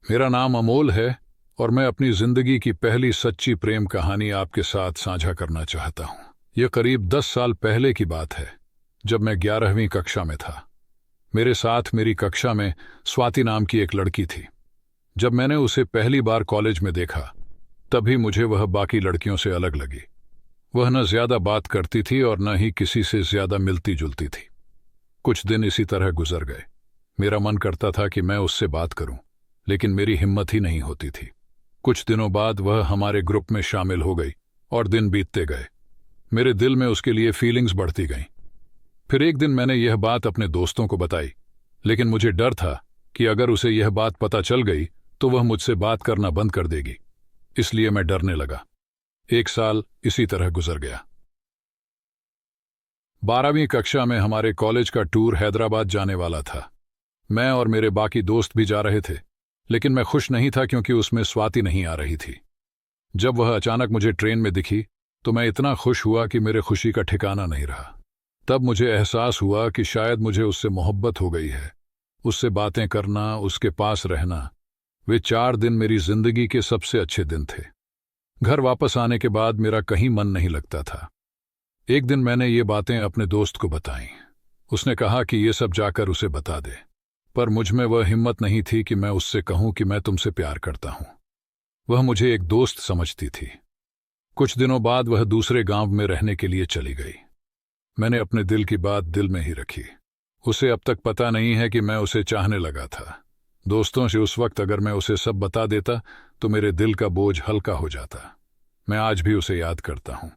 मेरा नाम अमोल है और मैं अपनी जिंदगी की पहली सच्ची प्रेम कहानी आपके साथ साझा करना चाहता हूं। यह करीब 10 साल पहले की बात है, जब मैं 11वीं कक्षा में था। मेरे साथ मेरी कक्षा में स्वाति नाम की एक लड़की थी। जब मैंने उसे पहली बार कॉलेज में देखा, तभी मुझे वह बाकी लड़कियों से अलग लगी। वह न ज्यादा बात करती थी और न ही किसी से ज्यादा मिलती जुलती थी। कुछ दिन इसी तरह गुजर गए। मेरा मन करता था कि मैं उससे बात करूं, लेकिन मेरी हिम्मत ही नहीं होती थी। कुछ दिनों बाद वह हमारे ग्रुप में शामिल हो गई और दिन बीतते गए। मेरे दिल में उसके लिए फीलिंग्स बढ़ती गईं। फिर एक दिन मैंने यह बात अपने दोस्तों को बताई, लेकिन मुझे डर था कि अगर उसे यह बात पता चल गई तो वह मुझसे बात करना बंद कर देगी। इसलिए मैं डरने लगा। 1 साल इसी तरह गुजर गया। 12वीं कक्षा में हमारे कॉलेज का टूर हैदराबाद जाने वाला था। मैं और मेरे बाकी दोस्त भी जा रहे थे, लेकिन मैं खुश नहीं था क्योंकि उसमें स्वाति नहीं आ रही थी। जब वह अचानक मुझे ट्रेन में दिखी तो मैं इतना खुश हुआ कि मेरे खुशी का ठिकाना नहीं रहा। तब मुझे एहसास हुआ कि शायद मुझे उससे मोहब्बत हो गई है। उससे बातें करना, उसके पास रहना, वे 4 दिन मेरी जिंदगी के सबसे अच्छे दिन थे। घर वापस आने के बाद मेरा कहीं मन नहीं लगता था। एक दिन मैंने ये बातें अपने दोस्त को बताईं। उसने कहा कि ये सब जाकर उसे बता दे, पर मुझ में वह हिम्मत नहीं थी कि मैं उससे कहूं कि मैं तुमसे प्यार करता हूं। वह मुझे एक दोस्त समझती थी। कुछ दिनों बाद वह दूसरे गांव में रहने के लिए चली गई। मैंने अपने दिल की बात दिल में ही रखी। उसे अब तक पता नहीं है कि मैं उसे चाहने लगा था। दोस्तों से उस वक्त अगर मैं उसे सब बता देता तो मेरे दिल का बोझ हल्का हो जाता। मैं आज भी उसे याद करता हूं।